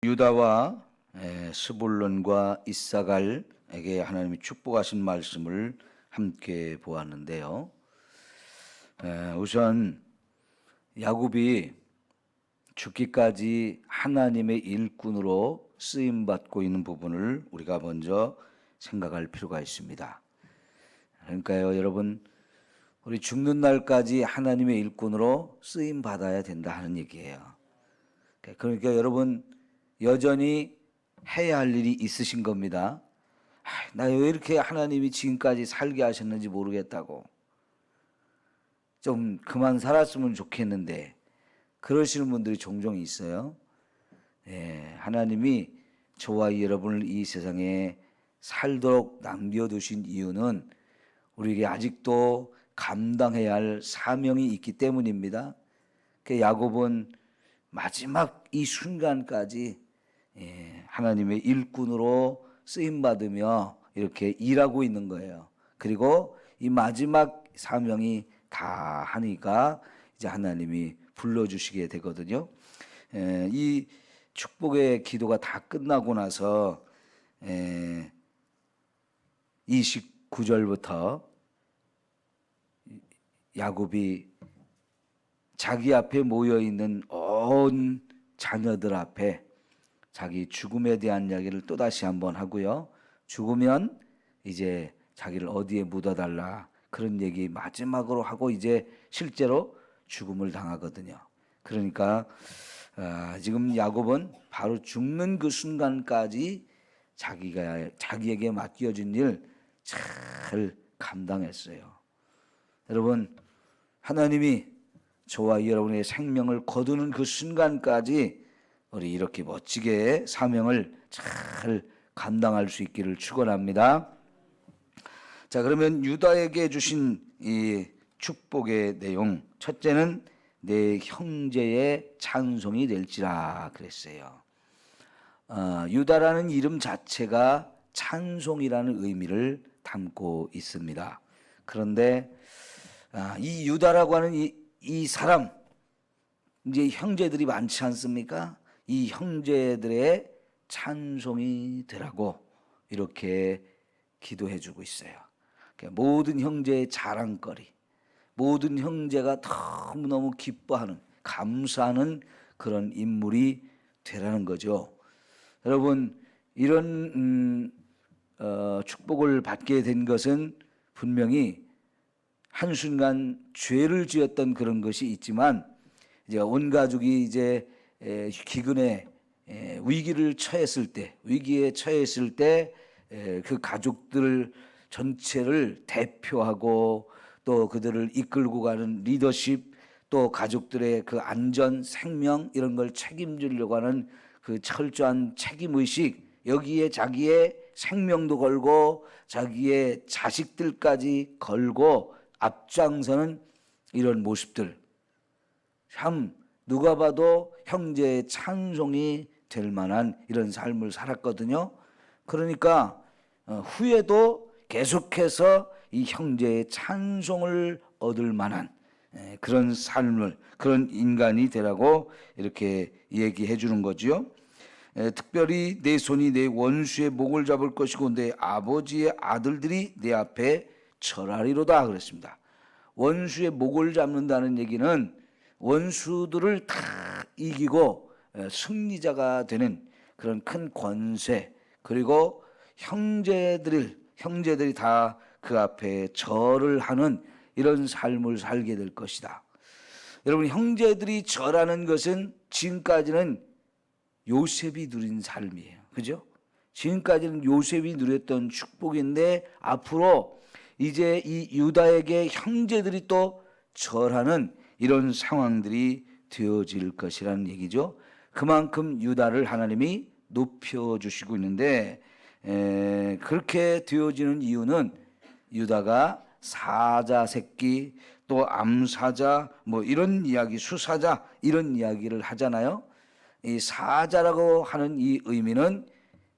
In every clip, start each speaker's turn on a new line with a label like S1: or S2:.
S1: 유다와 스불론과 이사갈에게 하나님이 축복하신 말씀을 함께 보았는데요. 우선 야곱이 죽기까지 하나님의 일꾼으로 쓰임 받고 있는 부분을 우리가 먼저 생각할 필요가 있습니다. 그러니까요, 여러분, 우리 죽는 날까지 하나님의 일꾼으로 쓰임 받아야 된다 하는 얘기예요. 그러니까 여러분 여전히 해야 할 일이 있으신 겁니다. 나 왜 이렇게 하나님이 지금까지 살게 하셨는지 모르겠다고, 좀 그만 살았으면 좋겠는데, 그러시는 분들이 종종 있어요. 하나님이 저와 여러분을 이 세상에 살도록 남겨두신 이유는 우리에게 아직도 감당해야 할 사명이 있기 때문입니다. 야곱은 마지막 이 순간까지 하나님의 일꾼으로 쓰임받으며 이렇게 일하고 있는 거예요. 그리고 이 마지막 사명이 다 하니까 이제 하나님이 불러주시게 되거든요. 이 축복의 기도가 다 끝나고 나서 29절부터 야곱이 자기 앞에 모여있는 온 자녀들 앞에 자기 죽음에 대한 이야기를 또다시 한번 하고요. 죽으면 이제 자기를 어디에 묻어달라, 그런 얘기 마지막으로 하고 이제 실제로 죽음을 당하거든요. 그러니까 지금 야곱은 바로 죽는 그 순간까지 자기에게 맡겨진 일 잘 감당했어요. 여러분, 하나님이 저와 여러분의 생명을 거두는 그 순간까지 우리 이렇게 멋지게 사명을 잘 감당할 수 있기를 축원합니다. 자, 그러면 유다에게 주신 이 축복의 내용, 첫째는 내 형제의 찬송이 될지라 그랬어요. 유다라는 이름 자체가 찬송이라는 의미를 담고 있습니다. 그런데 이 유다라고 하는 이 사람, 이제 형제들이 많지 않습니까? 이 형제들의 찬송이 되라고 이렇게 기도해 주고 있어요. 그러니까 모든 형제의 자랑거리, 모든 형제가 너무너무 기뻐하는, 감사하는 그런 인물이 되라는 거죠. 여러분, 이런 축복을 받게 된 것은 분명히 한순간 죄를 지었던 그런 것이 있지만, 이제 온 가족이 이제 기근에 위기에 처했을 때 그 가족들 전체를 대표하고 또 그들을 이끌고 가는 리더십, 또 가족들의 그 안전, 생명 이런 걸 책임지려고 하는 그 철저한 책임의식, 여기에 자기의 생명도 걸고 자기의 자식들까지 걸고 앞장서는 이런 모습들, 참 누가 봐도 형제의 찬송이 될 만한 이런 삶을 살았거든요. 그러니까 후에도 계속해서 이 형제의 찬송을 얻을 만한 그런 삶을, 그런 인간이 되라고 이렇게 얘기해 주는 거지요. 특별히 내 손이 내 원수의 목을 잡을 것이고 내 아버지의 아들들이 내 앞에 절하리로다 그랬습니다. 원수의 목을 잡는다는 얘기는 원수들을 다 이기고 승리자가 되는 그런 큰 권세, 그리고 형제들이 다 그 앞에 절을 하는 이런 삶을 살게 될 것이다. 여러분, 형제들이 절하는 것은 지금까지는 요셉이 누린 삶이에요. 그죠? 지금까지는 요셉이 누렸던 축복인데 앞으로 이제 이 유다에게 형제들이 또 절하는 이런 상황들이 되어질 것이라는 얘기죠. 그만큼 유다를 하나님이 높여주시고 있는데, 그렇게 되어지는 이유는 유다가 사자 새끼, 또 암사자, 뭐 이런 이야기, 수사자 이런 이야기를 하잖아요. 이 사자라고 하는 이 의미는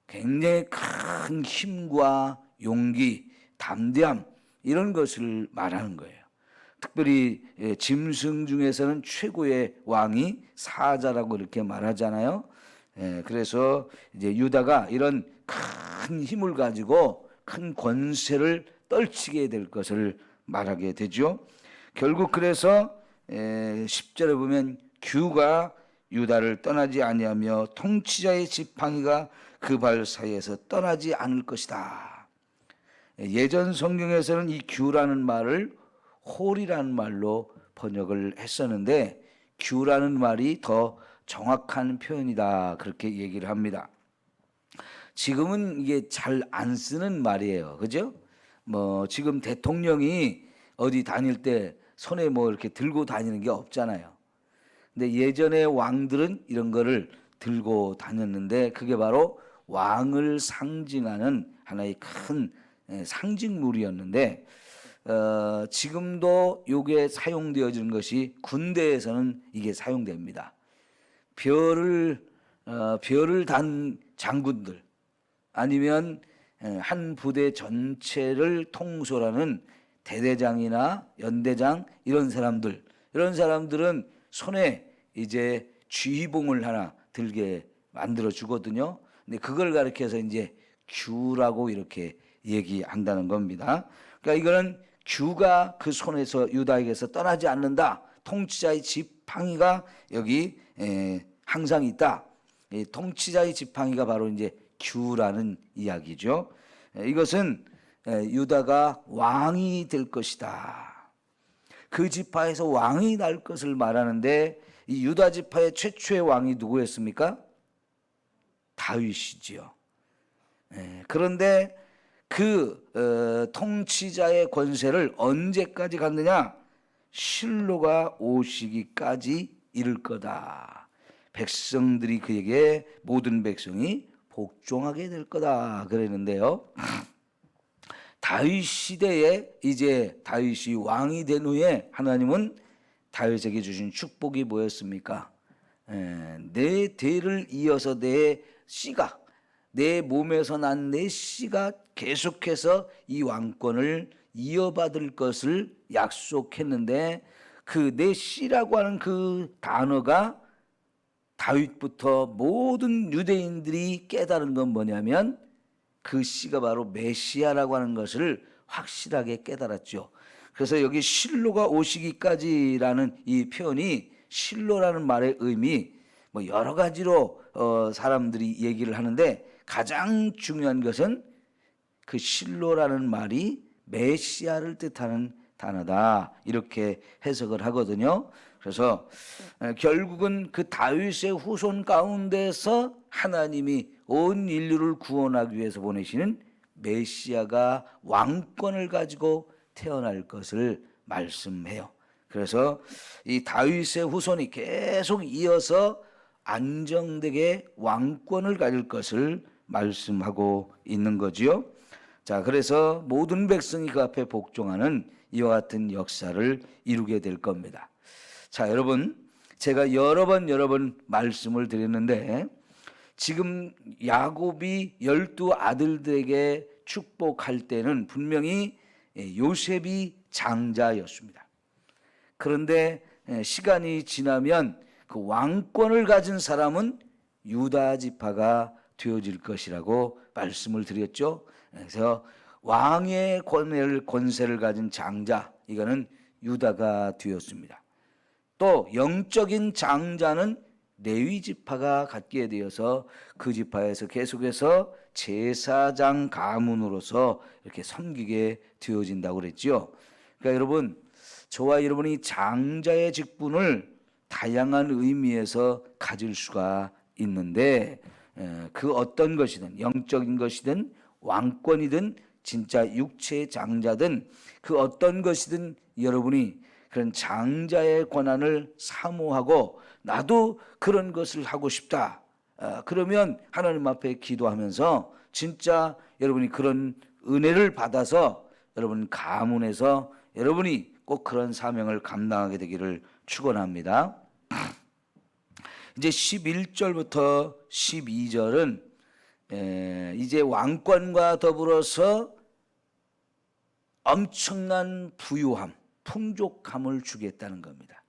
S1: 굉장히 큰 힘과 용기, 담대함 이런 것을 말하는 거예요. 특별히 짐승 중에서는 최고의 왕이 사자라고 이렇게 말하잖아요. 그래서 이제 유다가 이런 큰 힘을 가지고 큰 권세를 떨치게 될 것을 말하게 되죠. 결국 그래서 10절에 보면 규가 유다를 떠나지 아니하며 통치자의 지팡이가 그 발 사이에서 떠나지 않을 것이다. 예전 성경에서는 이 규라는 말을 홀이라는 말로 번역을 했었는데 규라는 말이 더 정확한 표현이다 그렇게 얘기를 합니다. 지금은 이게 잘 안 쓰는 말이에요. 그죠? 뭐 지금 대통령이 어디 다닐 때 손에 뭐 이렇게 들고 다니는 게 없잖아요. 근데 예전에 왕들은 이런 거를 들고 다녔는데 그게 바로 왕을 상징하는 하나의 큰 상징물이었는데 지금도 이게 사용되어지는 것이 군대에서는 이게 사용됩니다. 별을 단 장군들 아니면 한 부대 전체를 통솔하는 대대장이나 연대장 이런 사람들은 손에 이제 쥐봉을 하나 들게 만들어 주거든요. 근데 그걸 가리켜서 이제 규라고 이렇게 얘기한다는 겁니다. 그러니까 이거는 규가 그 손에서 유다에게서 떠나지 않는다. 통치자의 지팡이가 여기 항상 있다. 통치자의 지팡이가 바로 이제 규라는 이야기죠. 이것은 유다가 왕이 될 것이다. 그 지파에서 왕이 날 것을 말하는데 이 유다 지파의 최초의 왕이 누구였습니까? 다윗이지요. 그런데 그 통치자의 권세를 언제까지 갖느냐? 실로가 오시기까지 이를 거다. 백성들이 그에게 모든 백성이 복종하게 될 거다 그랬는데요. 다윗 시대에 이제 다윗이 왕이 된 후에 하나님은 다윗에게 주신 축복이 뭐였습니까? 내 대를 이어서 내 씨가 내 몸에서 난 내 씨가 계속해서 이 왕권을 이어받을 것을 약속했는데 그 내 씨라고 하는 그 단어가 다윗부터 모든 유대인들이 깨달은 건 뭐냐면 그 씨가 바로 메시아라고 하는 것을 확실하게 깨달았죠. 그래서 여기 실로가 오시기까지라는 이 표현이 실로라는 말의 의미 뭐 여러 가지로 사람들이 얘기를 하는데 가장 중요한 것은 그 실로라는 말이 메시아를 뜻하는 단어다 이렇게 해석을 하거든요. 그래서 결국은 그 다윗의 후손 가운데서 하나님이 온 인류를 구원하기 위해서 보내시는 메시아가 왕권을 가지고 태어날 것을 말씀해요. 그래서 이 다윗의 후손이 계속 이어서 안정되게 왕권을 가질 것을 말씀하고 있는 거지요. 자, 그래서 모든 백성이 그 앞에 복종하는 이와 같은 역사를 이루게 될 겁니다. 자, 여러분, 제가 여러 번 말씀을 드렸는데 지금 야곱이 12 아들들에게 축복할 때는 분명히 요셉이 장자였습니다. 그런데 시간이 지나면 그 왕권을 가진 사람은 유다 지파가 되어질 것이라고 말씀을 드렸죠. 그래서 왕의 권세를 가진 장자, 이거는 유다가 되었습니다. 또 영적인 장자는 레위 지파가 갖게 되어서 그 지파에서 계속해서 제사장 가문으로서 이렇게 섬기게 되어진다고 그랬죠. 그러니까 여러분, 저와 여러분이 장자의 직분을 다양한 의미에서 가질 수가 있는데 그 어떤 것이든 영적인 것이든 왕권이든 진짜 육체의 장자든 그 어떤 것이든 여러분이 그런 장자의 권한을 사모하고 나도 그런 것을 하고 싶다. 그러면 하나님 앞에 기도하면서 진짜 여러분이 그런 은혜를 받아서 여러분 가문에서 여러분이 꼭 그런 사명을 감당하게 되기를 축원합니다. 이제 11절부터 12절은 이제 왕권과 더불어서 엄청난 부유함, 풍족함을 주겠다는 겁니다.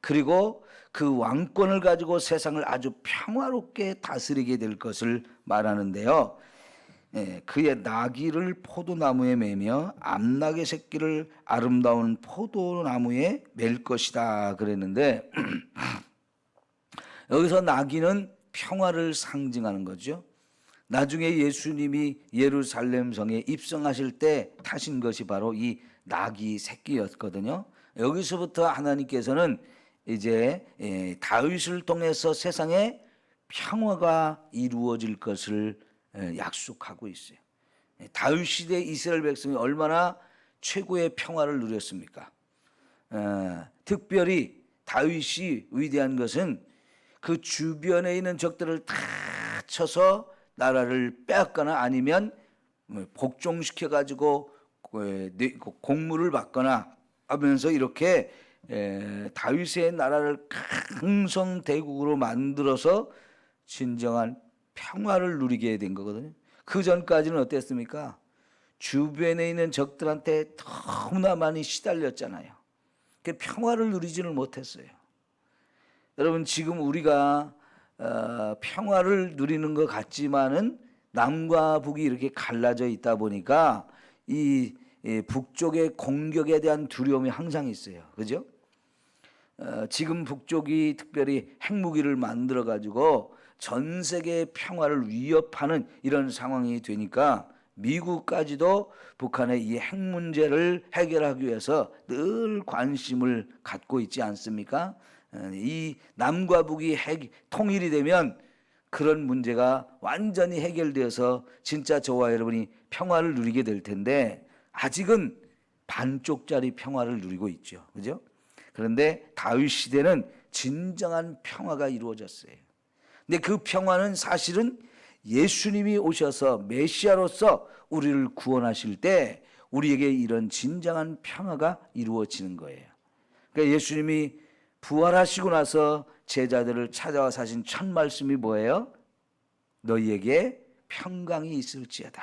S1: 그리고 그 왕권을 가지고 세상을 아주 평화롭게 다스리게 될 것을 말하는데요. 그의 나귀를 포도나무에 매며 암나귀 새끼를 아름다운 포도나무에 맬 것이다 그랬는데 여기서 나귀는 평화를 상징하는 거죠. 나중에 예수님이 예루살렘 성에 입성하실 때 타신 것이 바로 이 나귀 새끼였거든요. 여기서부터 하나님께서는 이제 다윗을 통해서 세상에 평화가 이루어질 것을 약속하고 있어요. 다윗 시대 이스라엘 백성이 얼마나 최고의 평화를 누렸습니까? 특별히 다윗이 위대한 것은 그 주변에 있는 적들을 다 쳐서 나라를 빼앗거나 아니면 복종시켜 가지고 공물을 받거나 하면서 이렇게 다윗의 나라를 강성대국으로 만들어서 진정한 평화를 누리게 된 거거든요. 그 전까지는 어땠습니까? 주변에 있는 적들한테 너무나 많이 시달렸잖아요. 그 평화를 누리지는 못했어요. 여러분 지금 우리가 평화를 누리는 것 같지만은 남과 북이 이렇게 갈라져 있다 보니까 이 북쪽의 공격에 대한 두려움이 항상 있어요. 그죠? 지금 북쪽이 특별히 핵무기를 만들어 가지고 전 세계의 평화를 위협하는 이런 상황이 되니까 미국까지도 북한의 이 핵 문제를 해결하기 위해서 늘 관심을 갖고 있지 않습니까? 이 남과 북이 통일이 되면 그런 문제가 완전히 해결되어서 진짜 저와 여러분이 평화를 누리게 될 텐데 아직은 반쪽짜리 평화를 누리고 있죠. 그죠? 그런데 다윗 시대는 진정한 평화가 이루어졌어요. 근데 그 평화는 사실은 예수님이 오셔서 메시아로서 우리를 구원하실 때 우리에게 이런 진정한 평화가 이루어지는 거예요. 그러니까 예수님이 부활하시고 나서 제자들을 찾아와서 하신 첫 말씀이 뭐예요? 너희에게 평강이 있을지어다.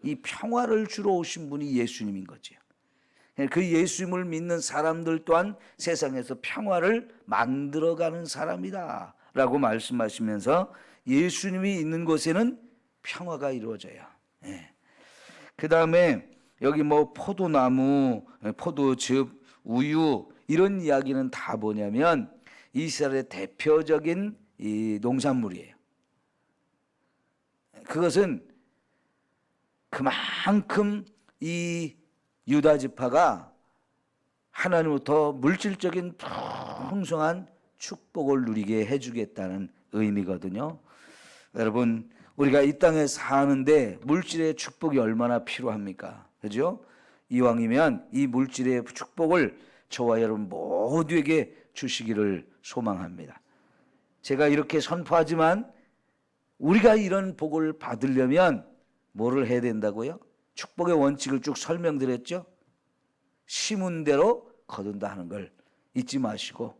S1: 이 평화를 주러 오신 분이 예수님인 거죠. 그 예수님을 믿는 사람들 또한 세상에서 평화를 만들어가는 사람이다 라고 말씀하시면서 예수님이 있는 곳에는 평화가 이루어져요. 그 다음에 여기 뭐 포도나무, 포도즙, 우유 이런 이야기는 다 뭐냐면 이스라엘의 대표적인 이 농산물이에요. 그것은 그만큼 이 유다 지파가 하나님으로부터 물질적인 풍성한 축복을 누리게 해주겠다는 의미거든요. 여러분 우리가 이 땅에 사는데 물질의 축복이 얼마나 필요합니까? 그죠? 이왕이면 이 물질의 축복을 저와 여러분 모두에게 주시기를 소망합니다. 제가 이렇게 선포하지만 우리가 이런 복을 받으려면 뭐를 해야 된다고요? 축복의 원칙을 쭉 설명드렸죠. 심은 대로 거둔다 하는 걸 잊지 마시고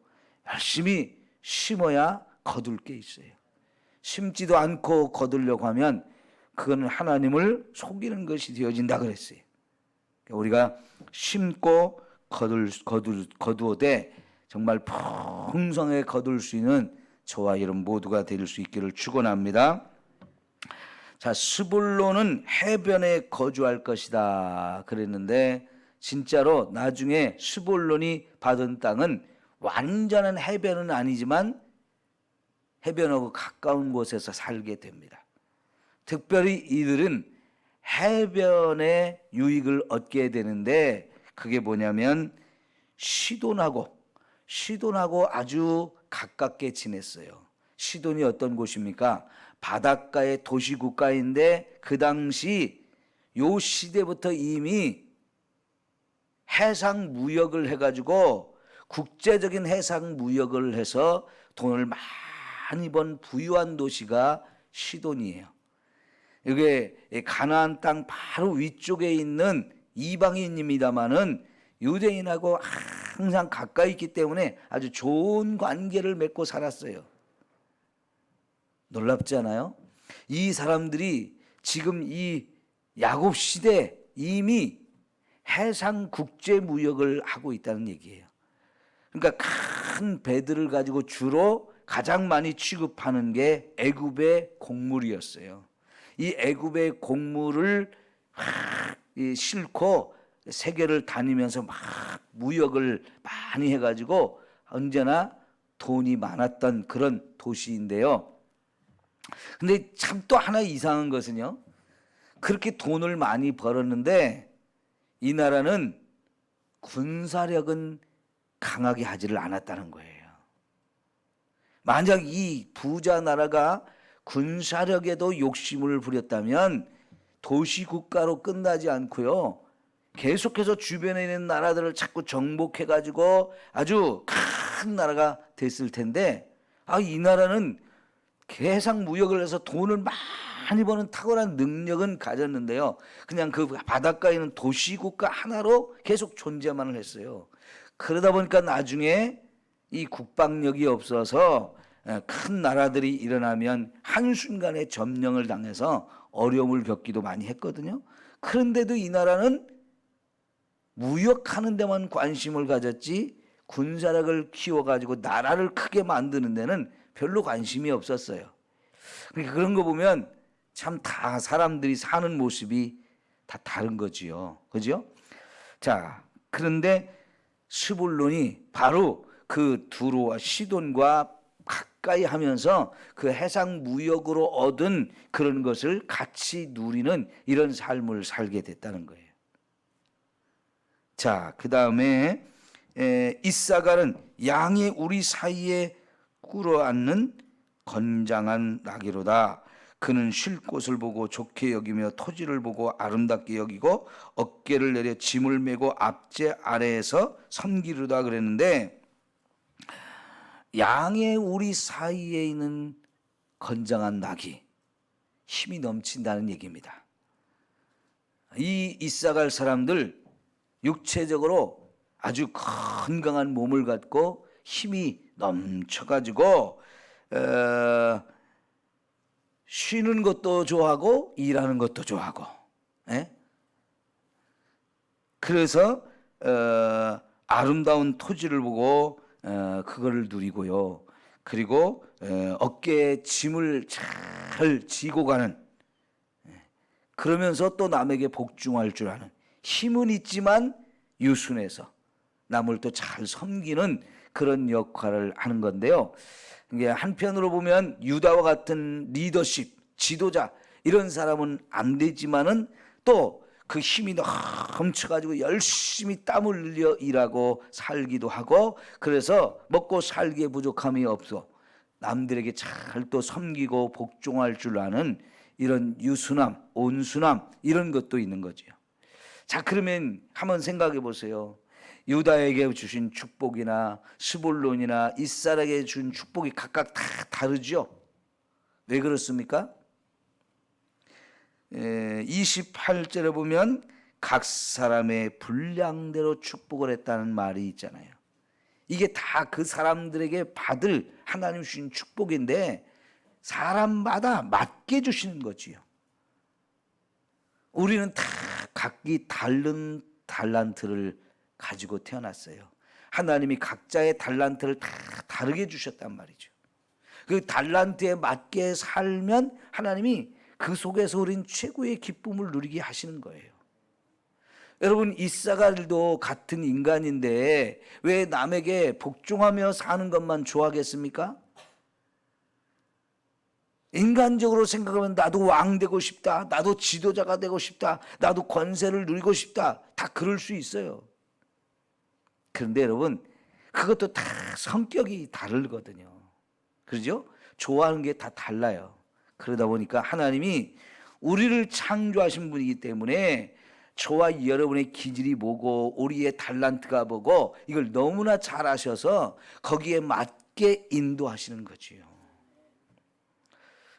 S1: 열심히 심어야 거둘 게 있어요. 심지도 않고 거두려고 하면 그거는 하나님을 속이는 것이 되어진다 그랬어요. 우리가 심고 거두어대 정말 풍성하게 거둘 수 있는 저와 여러분 모두가 될 수 있기를 축원합니다. 자, 스불론은 해변에 거주할 것이다 그랬는데 진짜로 나중에 스불론이 받은 땅은 완전한 해변은 아니지만 해변하고 가까운 곳에서 살게 됩니다. 특별히 이들은 해변의 유익을 얻게 되는데 그게 뭐냐면 시돈하고 아주 가깝게 지냈어요. 시돈이 어떤 곳입니까? 바닷가의 도시 국가인데 그 당시 요 시대부터 이미 해상 무역을 해가지고 국제적인 해상 무역을 해서 돈을 많이 번 부유한 도시가 시돈이에요. 이게 가나안 땅 바로 위쪽에 있는 이방인입니다마는 유대인하고 항상 가까이 있기 때문에 아주 좋은 관계를 맺고 살았어요. 놀랍지 않아요? 이 사람들이 지금 이 야곱 시대 이미 해상 국제 무역을 하고 있다는 얘기예요. 그러니까 큰 배들을 가지고 주로 가장 많이 취급하는 게 애굽의 곡물이었어요. 이 애굽의 곡물을 싣고 세계를 다니면서 막 무역을 많이 해가지고 언제나 돈이 많았던 그런 도시인데요. 근데 참 또 하나 이상한 것은요, 그렇게 돈을 많이 벌었는데 이 나라는 군사력은 강하게 하지를 않았다는 거예요. 만약 이 부자 나라가 군사력에도 욕심을 부렸다면 도시 국가로 끝나지 않고요, 계속해서 주변에 있는 나라들을 자꾸 정복해가지고 아주 큰 나라가 됐을 텐데, 이 나라는 해상 무역을 해서 돈을 많이 버는 탁월한 능력은 가졌는데요, 그냥 그 바닷가에 있는 도시 국가 하나로 계속 존재만을 했어요. 그러다 보니까 나중에 이 국방력이 없어서 큰 나라들이 일어나면 한순간에 점령을 당해서 어려움을 겪기도 많이 했거든요. 그런데도 이 나라는 무역하는 데만 관심을 가졌지 군사력을 키워가지고 나라를 크게 만드는 데는 별로 관심이 없었어요. 그러니까 그런 거 보면 참 다 사람들이 사는 모습이 다 다른 거지요. 그죠? 자, 그런데 스불론이 바로 그 두로와 시돈과 가까이 하면서 그 해상 무역으로 얻은 그런 것을 같이 누리는 이런 삶을 살게 됐다는 거예요. 자, 그 다음에 이사갈은 양의 우리 사이에 꿇어앉는 건장한 나귀로다. 그는 쉴 곳을 보고 좋게 여기며 토지를 보고 아름답게 여기고 어깨를 내려 짐을 메고 앞제 아래에서 섬기르다 그랬는데, 양의 우리 사이에 있는 건장한 낙이 힘이 넘친다는 얘기입니다. 이 이사갈 사람들 육체적으로 아주 건강한 몸을 갖고 힘이 넘쳐가지고 쉬는 것도 좋아하고 일하는 것도 좋아하고, 그래서 아름다운 토지를 보고 그거를 누리고요. 그리고 어깨에 짐을 잘 지고 가는, 그러면서 또 남에게 복종할 줄 아는, 힘은 있지만 유순해서 남을 또 잘 섬기는 그런 역할을 하는 건데요. 이게 한편으로 보면 유다와 같은 리더십, 지도자 이런 사람은 안 되지만은 또 그 힘이 넘쳐가지고 열심히 땀을 흘려 일하고 살기도 하고, 그래서 먹고 살기에 부족함이 없어 남들에게 잘 또 섬기고 복종할 줄 아는 이런 유순함, 온순함 이런 것도 있는 거죠. 자, 그러면 한번 생각해 보세요. 유다에게 주신 축복이나 스불론이나 이살에게 준 축복이 각각 다 다르죠. 왜 그렇습니까? 28절에 보면 각 사람의 분량대로 축복을 했다는 말이 있잖아요. 이게 다 그 사람들에게 받을 하나님 주신 축복인데 사람마다 맞게 주시는 거지요. 우리는 다 각기 다른 달란트를 가지고 태어났어요. 하나님이 각자의 달란트를 다 다르게 주셨단 말이죠. 그 달란트에 맞게 살면 하나님이 그 속에서 우린 최고의 기쁨을 누리게 하시는 거예요. 여러분, 이사갈도 같은 인간인데 왜 남에게 복종하며 사는 것만 좋아하겠습니까? 인간적으로 생각하면 나도 왕 되고 싶다, 나도 지도자가 되고 싶다, 나도 권세를 누리고 싶다, 다 그럴 수 있어요. 그런데 여러분, 그것도 다 성격이 다르거든요. 그렇죠? 좋아하는 게 다 달라요. 그러다 보니까 하나님이 우리를 창조하신 분이기 때문에 저와 여러분의 기질이 뭐고 우리의 달란트가 뭐고 이걸 너무나 잘 아셔서 거기에 맞게 인도하시는 거지요.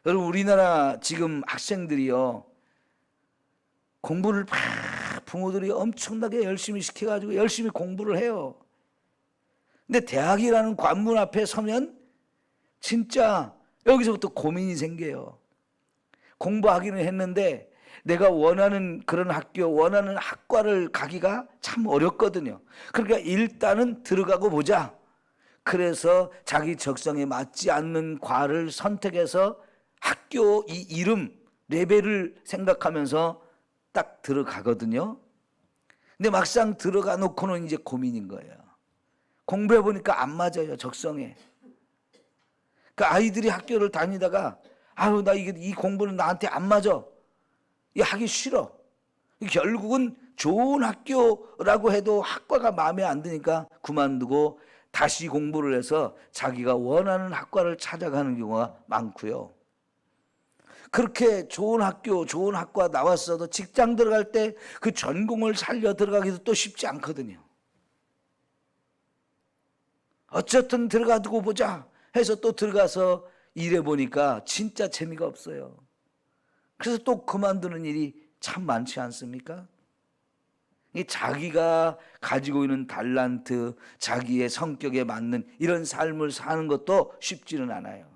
S1: 여러분, 우리나라 지금 학생들이요, 공부를 부모들이 엄청나게 열심히 시켜가지고 열심히 공부를 해요. 근데 대학이라는 관문 앞에 서면 진짜 여기서부터 고민이 생겨요. 공부하기는 했는데 내가 원하는 그런 학교, 원하는 학과를 가기가 참 어렵거든요. 그러니까 일단은 들어가고 보자. 그래서 자기 적성에 맞지 않는 과를 선택해서 학교 이 이름 레벨을 생각하면서 딱 들어가거든요. 근데 막상 들어가 놓고는 이제 고민인 거예요. 공부해 보니까 안 맞아요, 적성에. 그 아이들이 학교를 다니다가 아유 나 이 공부는 나한테 안 맞아. 이 하기 싫어. 결국은 좋은 학교라고 해도 학과가 마음에 안 드니까 그만두고 다시 공부를 해서 자기가 원하는 학과를 찾아가는 경우가 많고요. 그렇게 좋은 학교, 좋은 학과 나왔어도 직장 들어갈 때 그 전공을 살려 들어가기도 또 쉽지 않거든요. 어쨌든 들어가 두고 보자 해서 또 들어가서 일해 보니까 진짜 재미가 없어요. 그래서 또 그만두는 일이 참 많지 않습니까? 자기가 가지고 있는 달란트, 자기의 성격에 맞는 이런 삶을 사는 것도 쉽지는 않아요.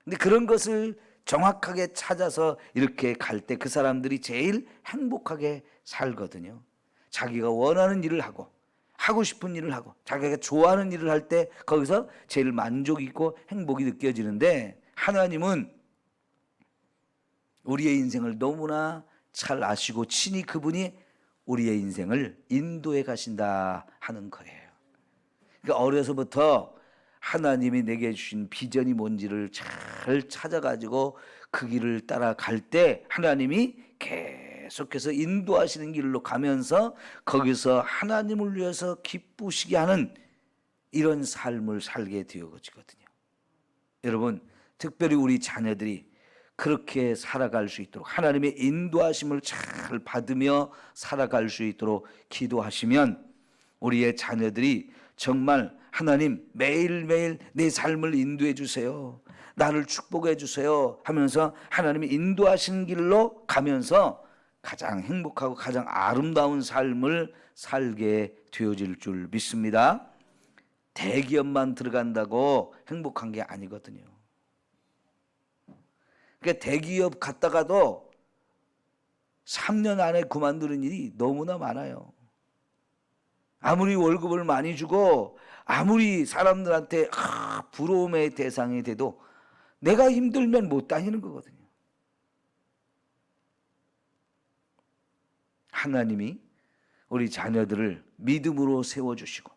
S1: 근데 그런 것을 정확하게 찾아서 이렇게 갈 때 그 사람들이 제일 행복하게 살거든요. 자기가 원하는 일을 하고 싶은 일을 하고 자기가 좋아하는 일을 할 때 거기서 제일 만족 있고 행복이 느껴지는데, 하나님은 우리의 인생을 너무나 잘 아시고 친히 그분이 우리의 인생을 인도해 가신다 하는 거예요. 그러니까 어려서부터 하나님이 내게 주신 비전이 뭔지를 잘 찾아가지고 그 길을 따라갈 때 하나님이 계속해서 인도하시는 길로 가면서 거기서 하나님을 위해서 기쁘시게 하는 이런 삶을 살게 되어지거든요. 여러분, 특별히 우리 자녀들이 그렇게 살아갈 수 있도록 하나님의 인도하심을 잘 받으며 살아갈 수 있도록 기도하시면 우리의 자녀들이 정말 하나님 매일매일 내 삶을 인도해 주세요, 나를 축복해 주세요 하면서 하나님이 인도하신 길로 가면서 가장 행복하고 가장 아름다운 삶을 살게 되어질 줄 믿습니다. 대기업만 들어간다고 행복한 게 아니거든요. 그러니까 대기업 갔다가도 3년 안에 그만두는 일이 너무나 많아요. 아무리 월급을 많이 주고 아무리 사람들한테 부러움의 대상이 돼도 내가 힘들면 못 다니는 거거든요. 하나님이 우리 자녀들을 믿음으로 세워주시고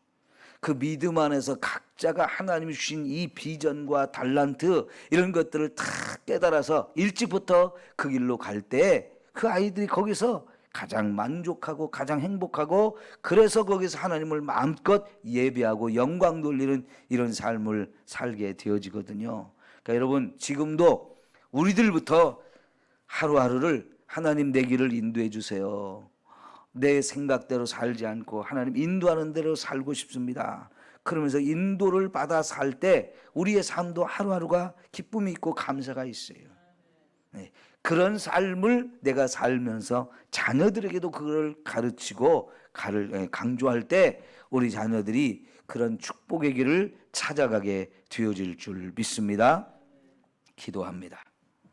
S1: 그 믿음 안에서 각자가 하나님이 주신 이 비전과 달란트 이런 것들을 다 깨달아서 일찍부터 그 길로 갈 때 그 아이들이 거기서 가장 만족하고 가장 행복하고 그래서 거기서 하나님을 마음껏 예배하고 영광 돌리는 이런 삶을 살게 되어지거든요. 그러니까 여러분 지금도 우리들부터 하루하루를 하나님 내 길을 인도해 주세요. 내 생각대로 살지 않고 하나님 인도하는 대로 살고 싶습니다. 그러면서 인도를 받아 살 때 우리의 삶도 하루하루가 기쁨이 있고 감사가 있어요. 네. 그런 삶을 내가 살면서 자녀들에게도 그걸 가르치고 강조할 때 우리 자녀들이 그런 축복의 길을 찾아가게 되어질 줄 믿습니다. 기도합니다.